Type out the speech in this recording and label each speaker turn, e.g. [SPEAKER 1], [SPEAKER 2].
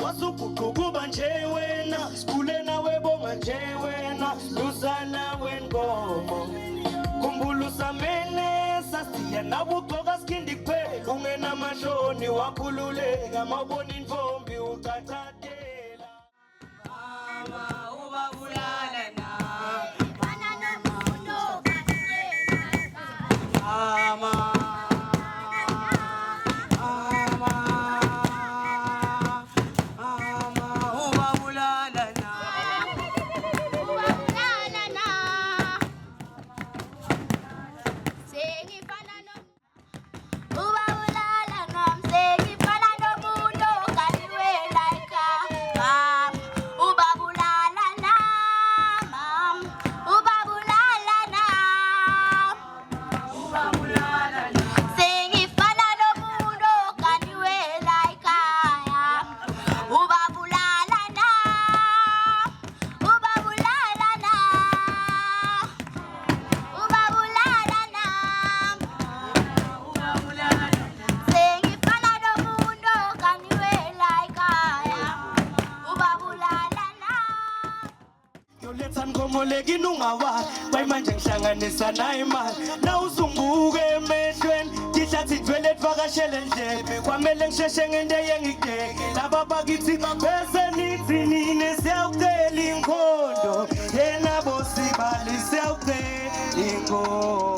[SPEAKER 1] wasukukuba nje wena skule nawe bonga nje wena lusana wengomo kumbulusa mene sasiya nabugoka skindi kuphela ungena mashoni wakhululeka mawubona intombi utathatela
[SPEAKER 2] mama ubabulala na
[SPEAKER 3] Fana nomuntu
[SPEAKER 2] mama
[SPEAKER 1] Ngomoleki nungawa bayimanje ngihlanganisa naye imali na usumbuke emehlweni tihlathi dwele tvakashele nje kwamele ngisheshe ngente yengigeke laba bakithi bese nithi nini siyawucela inkhondo yena bosibali siyawucela inkhondo